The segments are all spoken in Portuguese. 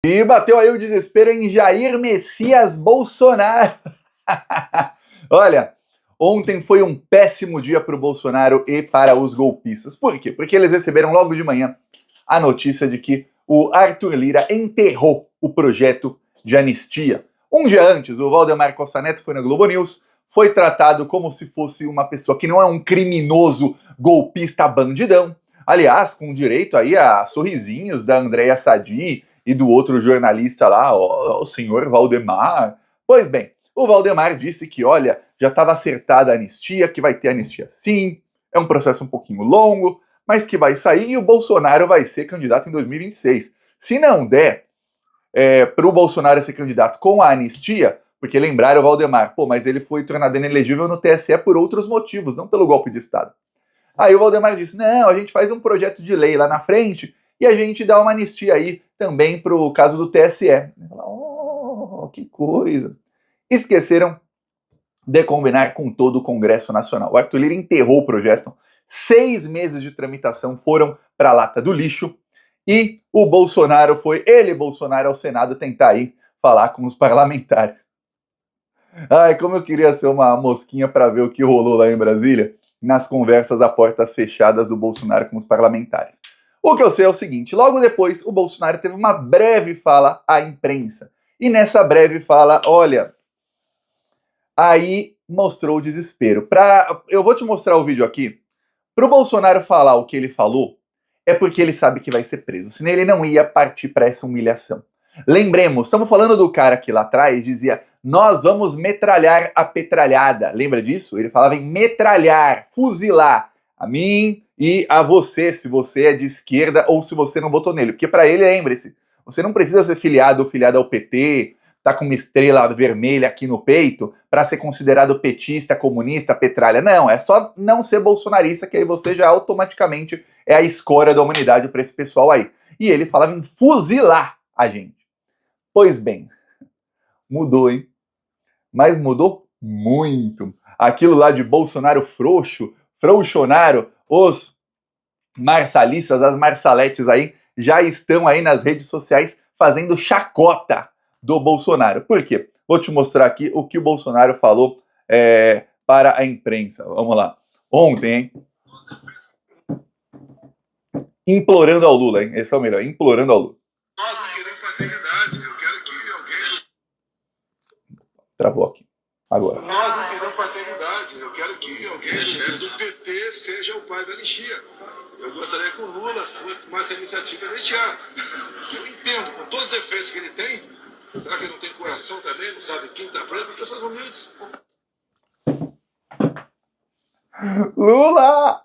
E bateu aí o desespero em Jair Messias Bolsonaro. Olha, ontem foi um péssimo dia para o Bolsonaro e para os golpistas. Por quê? Porque eles receberam logo de manhã a notícia de que o Arthur Lira enterrou o projeto de anistia. Um dia antes, o Valdemar Costa Neto foi na Globo News, foi tratado como se fosse uma pessoa que não é um criminoso golpista bandidão. Aliás, com direito aí a sorrisinhos da Andréa Sadi e do outro jornalista lá, o senhor Valdemar. Pois bem, o Valdemar disse que, olha, já estava acertada a anistia, que vai ter anistia sim, é um processo um pouquinho longo, mas que vai sair e o Bolsonaro vai ser candidato em 2026. Se não der para o Bolsonaro ser candidato com a anistia, porque lembraram o Valdemar, mas ele foi tornado inelegível no TSE por outros motivos, não pelo golpe de Estado. Aí o Valdemar disse, não, a gente faz um projeto de lei lá na frente e a gente dá uma anistia aí também para o caso do TSE. Oh, que coisa. Esqueceram de combinar com todo o Congresso Nacional. O Arthur Lira enterrou o projeto, 6 meses de tramitação foram para a lata do lixo e o Bolsonaro Bolsonaro, ao Senado tentar aí falar com os parlamentares. Ai, como eu queria ser uma mosquinha para ver o que rolou lá em Brasília, nas conversas a portas fechadas do Bolsonaro com os parlamentares. O que eu sei é o seguinte, logo depois o Bolsonaro teve uma breve fala à imprensa. E nessa breve fala, olha, aí mostrou o desespero. Eu vou te mostrar o vídeo aqui. Para o Bolsonaro falar o que ele falou, é porque ele sabe que vai ser preso. Senão ele não ia partir para essa humilhação. Lembremos, estamos falando do cara que lá atrás dizia, nós vamos metralhar a petralhada. Lembra disso? Ele falava em metralhar, fuzilar a mim e a você, se você é de esquerda ou se você não votou nele. Porque para ele, lembre-se, você não precisa ser filiado ou filiado ao PT, tá com uma estrela vermelha aqui no peito para ser considerado petista, comunista, petralha. Não, é só não ser bolsonarista que aí você já automaticamente é a escória da humanidade para esse pessoal aí. E ele falava em fuzilar a gente. Pois bem, mudou, hein? Mas mudou muito. Aquilo lá de Bolsonaro frouxo, frouxonário, os marsalistas, as marsaletes aí, já estão aí nas redes sociais fazendo chacota do Bolsonaro. Por quê? Vou te mostrar aqui o que o Bolsonaro falou para a imprensa. Vamos lá. Ontem, hein? Implorando ao Lula, hein? Esse é o melhor, implorando ao Lula. Nós não queremos paternidade, eu quero que alguém... Travou aqui. Agora. Nós não queremos paternidade, eu quero que alguém do PT seja o pai da anistia. Eu gostaria que o Lula tomasse a iniciativa de anistiar. Eu entendo, com todos os defeitos que ele tem, será que ele não tem coração também, não sabe quem está preso? Porque pessoas humildes. Lula!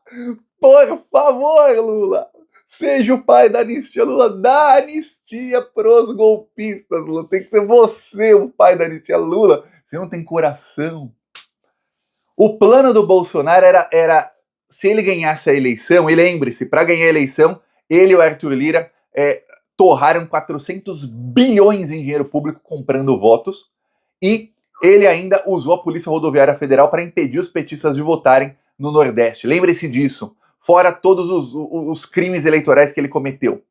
Por favor, Lula! Seja o pai da anistia, Lula, dá anistia pros golpistas, Lula. Tem que ser você o pai da anistia, Lula. Você não tem coração. O plano do Bolsonaro era se ele ganhasse a eleição, e lembre-se, para ganhar a eleição, ele e o Arthur Lira torraram 400 bilhões em dinheiro público comprando votos, e ele ainda usou a Polícia Rodoviária Federal para impedir os petistas de votarem no Nordeste. Lembre-se disso. Fora todos os crimes eleitorais que ele cometeu.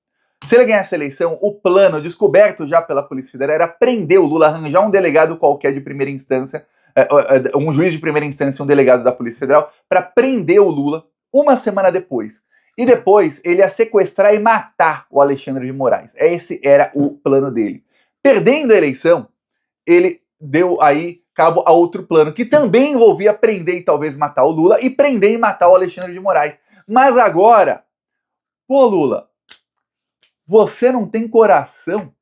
Se ele ganhasse a eleição, o plano descoberto já pela Polícia Federal era prender o Lula, arranjar um delegado qualquer de primeira instância, um juiz de primeira instância, um delegado da Polícia Federal, para prender o Lula uma semana depois. E depois ele ia sequestrar e matar o Alexandre de Moraes. Esse era o plano dele. Perdendo a eleição, ele deu aí cabo a outro plano, que também envolvia prender e talvez matar o Lula, e prender e matar o Alexandre de Moraes. Mas agora, pô, Lula, você não tem coração?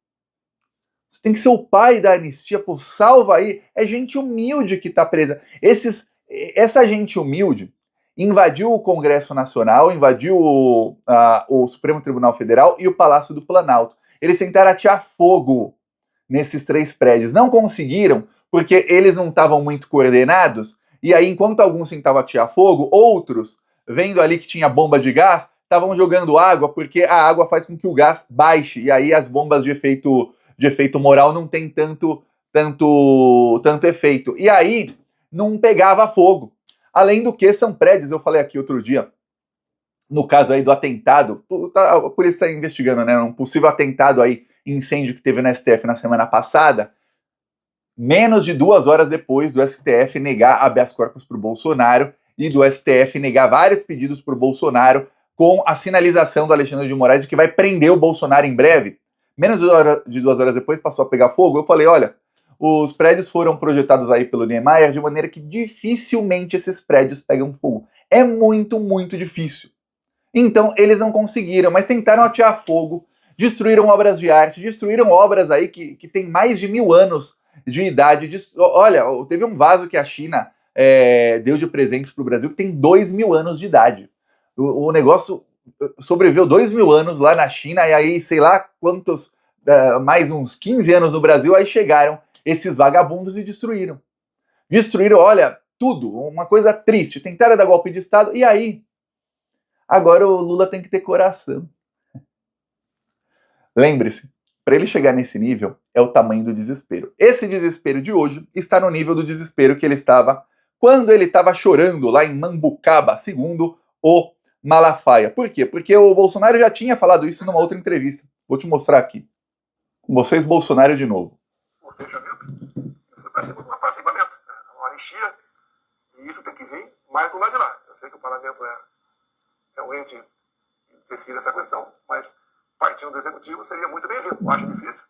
Você tem que ser o pai da anistia, pô, salva aí. É gente humilde que tá presa. Essa gente humilde invadiu o Congresso Nacional, invadiu o Supremo Tribunal Federal e o Palácio do Planalto. Eles tentaram atear fogo nesses 3 prédios. Não conseguiram, porque eles não estavam muito coordenados, e aí, enquanto alguns tentavam atear fogo, outros, vendo ali que tinha bomba de gás, estavam jogando água, porque a água faz com que o gás baixe, e aí as bombas de efeito moral não tem tanto efeito. E aí, não pegava fogo. Além do que, são prédios, eu falei aqui outro dia, no caso aí do atentado, a polícia está investigando, né, um possível atentado aí incêndio que teve na STF na semana passada, menos de 2 horas depois do STF negar habeas corpus para o Bolsonaro e do STF negar vários pedidos para o Bolsonaro com a sinalização do Alexandre de Moraes de que vai prender o Bolsonaro em breve. Menos de 2 horas depois passou a pegar fogo. Eu falei, olha, os prédios foram projetados aí pelo Niemeyer de maneira que dificilmente esses prédios pegam fogo. É muito, muito difícil. Então, eles não conseguiram, mas tentaram atear fogo, destruíram obras de arte, destruíram obras aí que têm mais de 1000 anos de idade. Olha, teve um vaso que a China deu de presente para o Brasil que tem 2000 anos de idade. O negócio sobreviveu 2000 anos lá na China, e aí, sei lá quantos, mais uns 15 anos no Brasil, aí chegaram esses vagabundos e destruíram. Destruíram, olha, tudo, uma coisa triste. Tentaram dar golpe de Estado, e aí? Agora o Lula tem que ter coração. Lembre-se, para ele chegar nesse nível, é o tamanho do desespero. Esse desespero de hoje está no nível do desespero que ele estava quando ele estava chorando lá em Mambucaba, segundo o Malafaia. Por quê? Porque o Bolsonaro já tinha falado isso numa outra entrevista. Vou te mostrar aqui. Com vocês, Bolsonaro de novo. O fechamento, você vai ser um apaziguamento, uma anistia, e isso tem que vir mais do lado de lá. Eu sei que o parlamento é um ente que decide essa questão, mas partindo do executivo seria muito bem-vindo. Eu acho difícil.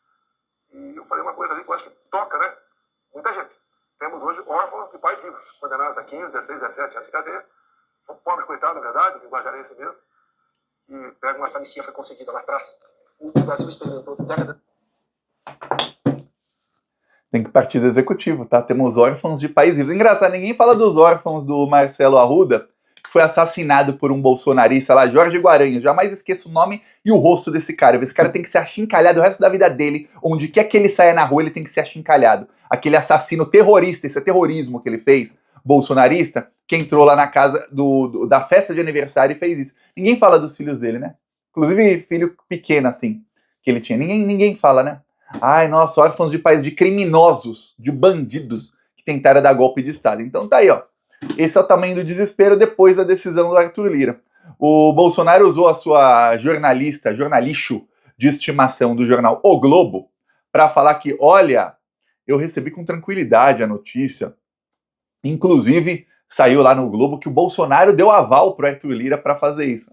E eu falei uma coisa ali que eu acho que toca, né? Muita gente. Temos hoje órfãos de pais vivos, condenados a 15, 16, 17 anos de cadeia. São pobres, coitados, na verdade, o linguajar é esse mesmo. E pegam essa anistia foi concedida na praça. O Brasil experimentou décadas. Tem que partir do executivo, tá? Temos órfãos de pais vivos. Engraçado, ninguém fala dos órfãos do Marcelo Arruda, que foi assassinado por um bolsonarista lá, Jorge Guaranha. Jamais esqueço o nome e o rosto desse cara. Esse cara tem que ser achincalhado o resto da vida dele. Onde quer que ele saia na rua, ele tem que ser achincalhado. Aquele assassino terrorista, esse é terrorismo que ele fez, bolsonarista, que entrou lá na casa da festa de aniversário e fez isso. Ninguém fala dos filhos dele, né? Inclusive filho pequeno, assim, que ele tinha. Ninguém fala, né? Ai, nossa, órfãos de pais, de criminosos, de bandidos que tentaram dar golpe de Estado. Então tá aí, ó. Esse é o tamanho do desespero depois da decisão do Arthur Lira. O Bolsonaro usou a sua jornalixo de estimação do jornal O Globo para falar que, olha, eu recebi com tranquilidade a notícia. Inclusive, saiu lá no Globo que o Bolsonaro deu aval pro Arthur Lira para fazer isso.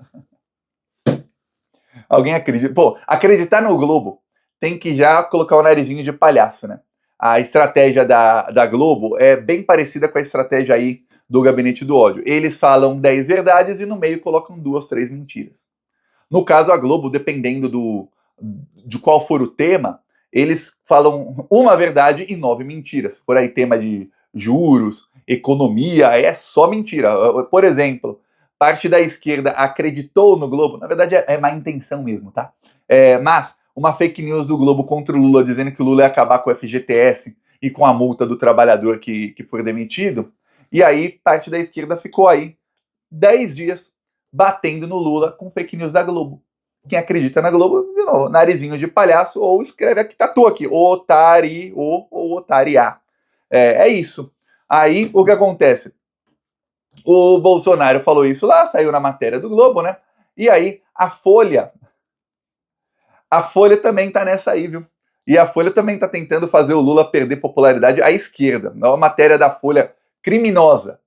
Alguém acredita? Pô, acreditar no Globo tem que já colocar o narizinho de palhaço, né? A estratégia da Globo é bem parecida com a estratégia aí do Gabinete do Ódio. Eles falam 10 verdades e no meio colocam 2, 3 mentiras. No caso, a Globo, dependendo de qual for o tema, eles falam uma verdade e 9 mentiras. Se for aí tema de juros, economia, é só mentira. Por exemplo, parte da esquerda acreditou no Globo, na verdade é má intenção mesmo, tá? Mas uma fake news do Globo contra o Lula, dizendo que o Lula ia acabar com o FGTS e com a multa do trabalhador que foi demitido. E aí, parte da esquerda ficou aí 10 dias batendo no Lula com fake news da Globo. Quem acredita na Globo, viu, narizinho de palhaço, ou escreve aqui, tatua aqui, otari, ou otaria. É isso. Aí, o que acontece? O Bolsonaro falou isso lá, saiu na matéria do Globo, né? E aí, a Folha também tá nessa aí, viu? E a Folha também tá tentando fazer o Lula perder popularidade à esquerda. A matéria da Folha criminosa.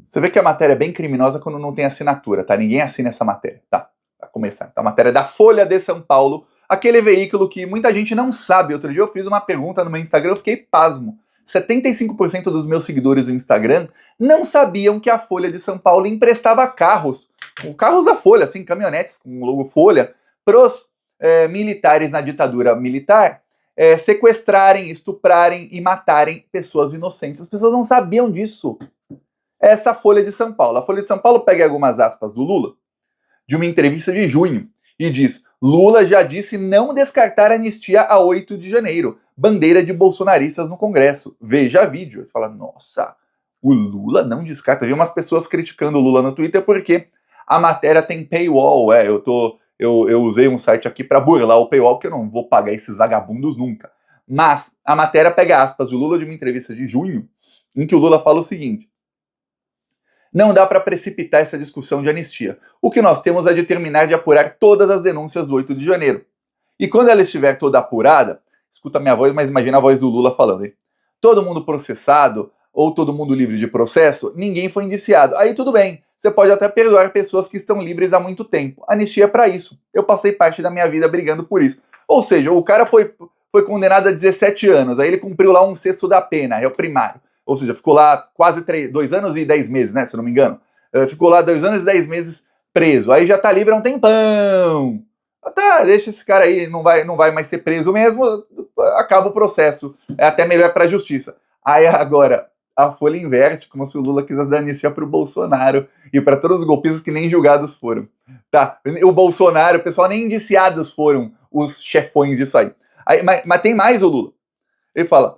Você vê que a matéria é bem criminosa quando não tem assinatura, tá? Ninguém assina essa matéria, tá? Pra começar. Então, a matéria da Folha de São Paulo, aquele veículo que muita gente não sabe. Outro dia eu fiz uma pergunta no meu Instagram, eu fiquei pasmo. 75% dos meus seguidores do Instagram não sabiam que a Folha de São Paulo emprestava carros da Folha, assim, caminhonetes com o logo Folha, pros militares na ditadura militar sequestrarem, estuprarem e matarem pessoas inocentes. As pessoas não sabiam disso. Essa Folha de São Paulo. A Folha de São Paulo pega algumas aspas do Lula, de uma entrevista de junho, e diz: Lula já disse não descartar a anistia a 8 de janeiro. Bandeira de bolsonaristas no Congresso. Veja vídeo. Você fala, nossa, o Lula não descarta. Vi umas pessoas criticando o Lula no Twitter porque a matéria tem paywall. Eu usei um site aqui para burlar o paywall, que eu não vou pagar esses vagabundos nunca. Mas a matéria pega aspas do Lula de uma entrevista de junho, em que o Lula fala o seguinte: não dá para precipitar essa discussão de anistia. O que nós temos é de terminar de apurar todas as denúncias do 8 de janeiro. E quando ela estiver toda apurada, escuta a minha voz, mas imagina a voz do Lula falando, hein? Todo mundo processado, ou todo mundo livre de processo, ninguém foi indiciado. Aí tudo bem, você pode até perdoar pessoas que estão livres há muito tempo. Anistia é pra isso. Eu passei parte da minha vida brigando por isso. Ou seja, o cara foi condenado a 17 anos, aí ele cumpriu lá 1/6 da pena, é o primário. Ou seja, ficou lá quase 2 anos e 10 meses, né, se eu não me engano. Ficou lá 2 anos e 10 meses preso. Aí já tá livre há um tempão. Tá, deixa esse cara aí, não vai mais ser preso mesmo, acaba o processo. É até melhor pra justiça. Aí agora, a Folha inverte, como se o Lula quisesse dar anistia pro Bolsonaro e para todos os golpistas que nem julgados foram. Tá, o Bolsonaro, o pessoal nem indiciados foram os chefões disso aí. Mas tem mais o Lula. Ele fala: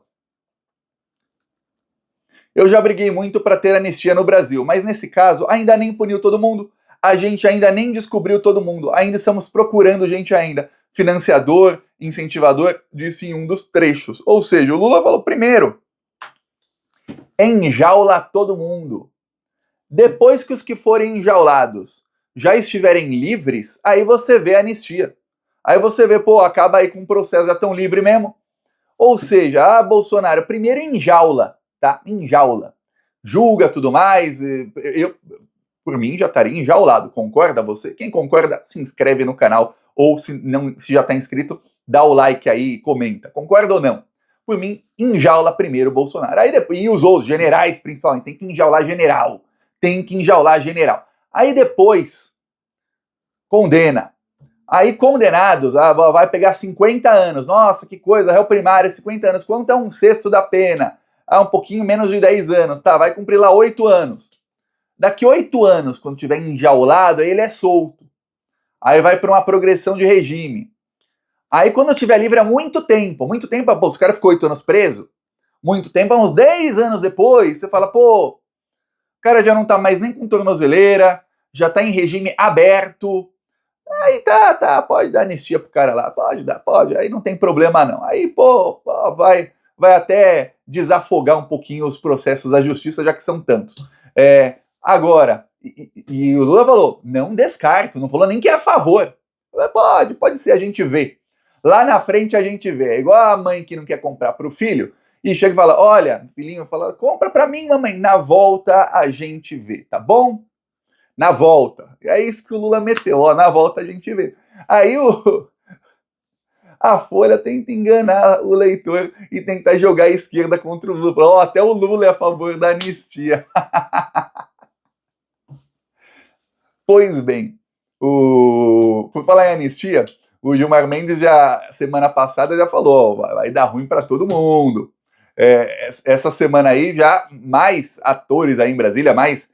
eu já briguei muito para ter anistia no Brasil, mas nesse caso ainda nem puniu todo mundo. A gente ainda nem descobriu todo mundo. Ainda estamos procurando gente ainda. Financiador, incentivador, disse em um dos trechos. Ou seja, o Lula falou primeiro: enjaula todo mundo. Depois que os que forem enjaulados já estiverem livres, aí você vê a anistia. Aí você vê, pô, acaba aí com o processo, já estão livres mesmo. Ou seja, Bolsonaro, primeiro enjaula, tá? Enjaula. Julga tudo mais. Eu, por mim, já estaria enjaulado. Concorda você? Quem concorda, se inscreve no canal. Ou se já está inscrito, dá o like aí e comenta. Concorda ou não? Por mim, enjaula primeiro o Bolsonaro. Aí depois, e os outros, generais principalmente, tem que enjaular general. Tem que enjaular general. Aí depois, condena. Aí condenados, vai pegar 50 anos. Nossa, que coisa, réu primário, 50 anos. Quanto é 1/6 da pena? Um pouquinho menos de 10 anos. Tá, vai cumprir lá 8 anos. Daqui 8 anos, quando tiver enjaulado, aí ele é solto. Aí vai para uma progressão de regime. Aí quando tiver livre há muito tempo, pô, o cara ficou 8 anos preso, muito tempo, uns 10 anos depois, você fala, pô, o cara já não tá mais nem com tornozeleira, já tá em regime aberto, aí tá, pode dar anistia pro cara lá, pode, aí não tem problema não. Aí, pô, vai até desafogar um pouquinho os processos da justiça, já que são tantos. Agora, e o Lula falou, não descarto, não falou nem que é a favor. Pode ser, a gente vê. Lá na frente a gente vê. É igual a mãe que não quer comprar pro filho e chega e fala, olha, filhinho, fala, compra pra mim, mamãe. Na volta a gente vê, tá bom? Na volta. É isso que o Lula meteu, ó, na volta a gente vê. Aí a Folha tenta enganar o leitor e tentar jogar a esquerda contra o Lula. Ó, até o Lula é a favor da anistia. Pois bem, por falar em anistia, o Gilmar Mendes semana passada já falou, ó, vai dar ruim para todo mundo. Essa semana aí já mais atores aí em Brasília, mais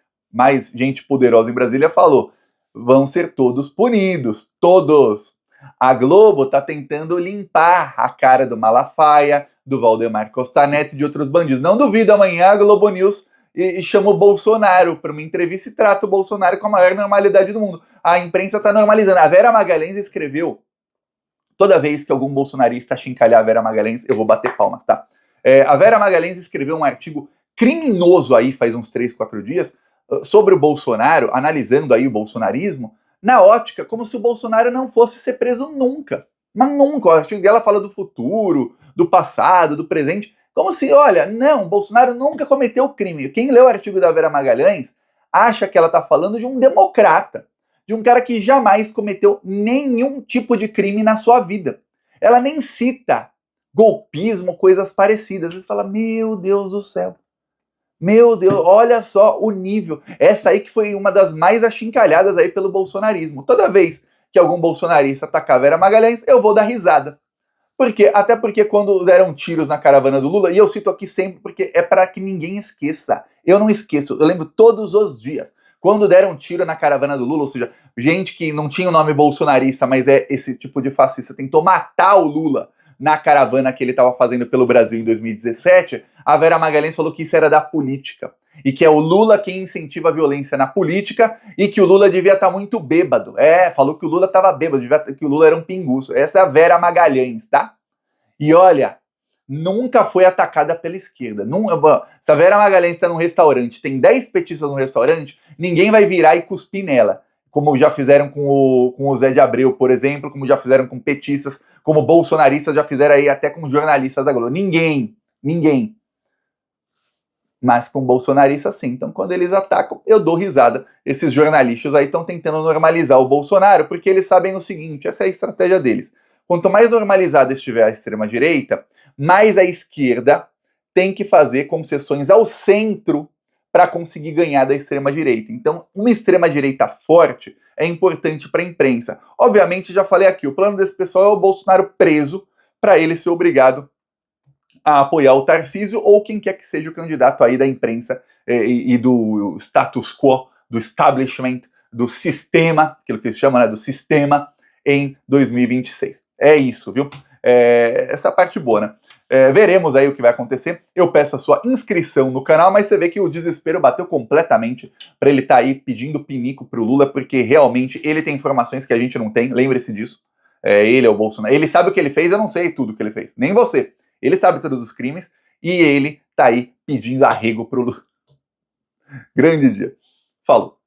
gente poderosa em Brasília falou, vão ser todos punidos, todos. A Globo tá tentando limpar a cara do Malafaia, do Valdemar Costa Neto e de outros bandidos. Não duvido, amanhã a Globo News e chama o Bolsonaro para uma entrevista e trata o Bolsonaro com a maior normalidade do mundo. A imprensa está normalizando. A Vera Magalhães escreveu, toda vez que algum bolsonarista chincalhar a Vera Magalhães, eu vou bater palmas, tá? A Vera Magalhães escreveu um artigo criminoso aí, faz uns 3, 4 dias, sobre o Bolsonaro, analisando aí o bolsonarismo, na ótica como se o Bolsonaro não fosse ser preso nunca. Mas nunca. O artigo dela fala do futuro, do passado, do presente, como se, olha, não, Bolsonaro nunca cometeu crime. Quem leu o artigo da Vera Magalhães acha que ela está falando de um democrata, de um cara que jamais cometeu nenhum tipo de crime na sua vida. Ela nem cita golpismo, coisas parecidas. Eles falam, meu Deus do céu. Meu Deus, olha só o nível. Essa aí que foi uma das mais achincalhadas aí pelo bolsonarismo. Toda vez que algum bolsonarista atacar a Vera Magalhães, eu vou dar risada. Até porque quando deram tiros na caravana do Lula, e eu cito aqui sempre porque é para que ninguém esqueça. Eu não esqueço, eu lembro todos os dias. Quando deram tiro na caravana do Lula, ou seja, gente que não tinha o nome bolsonarista, mas é esse tipo de fascista, tentou matar o Lula na caravana que ele estava fazendo pelo Brasil em 2017, a Vera Magalhães falou que isso era da política. E que é o Lula quem incentiva a violência na política e que o Lula devia estar muito bêbado. Falou que o Lula estava bêbado, que o Lula era um pinguço. Essa é a Vera Magalhães, tá? E olha, nunca foi atacada pela esquerda. Se a Vera Magalhães está num restaurante, tem 10 petistas no restaurante, ninguém vai virar e cuspir nela. como já fizeram com o Zé de Abreu, por exemplo, como já fizeram com petistas, como bolsonaristas já fizeram aí até com jornalistas da Globo. Ninguém. Mas com bolsonaristas sim. Então quando eles atacam, eu dou risada. Esses jornalistas aí estão tentando normalizar o Bolsonaro, porque eles sabem o seguinte, essa é a estratégia deles. Quanto mais normalizada estiver a extrema-direita, mais a esquerda tem que fazer concessões ao centro para conseguir ganhar da extrema-direita. Então, uma extrema-direita forte é importante para a imprensa. Obviamente, já falei aqui, o plano desse pessoal é o Bolsonaro preso para ele ser obrigado a apoiar o Tarcísio ou quem quer que seja o candidato aí da imprensa e do status quo, do establishment, do sistema, aquilo que eles chamam, né, do sistema, em 2026. É isso, viu? Essa parte boa, né? Veremos aí o que vai acontecer. Eu peço a sua inscrição no canal, mas você vê que o desespero bateu completamente para ele estar aí pedindo pinico pro Lula, porque realmente ele tem informações que a gente não tem, lembre-se disso. Ele é o Bolsonaro. Ele sabe o que ele fez, eu não sei tudo o que ele fez. Nem você. Ele sabe todos os crimes e ele tá aí pedindo arrego pro Lula. Grande dia. Falou.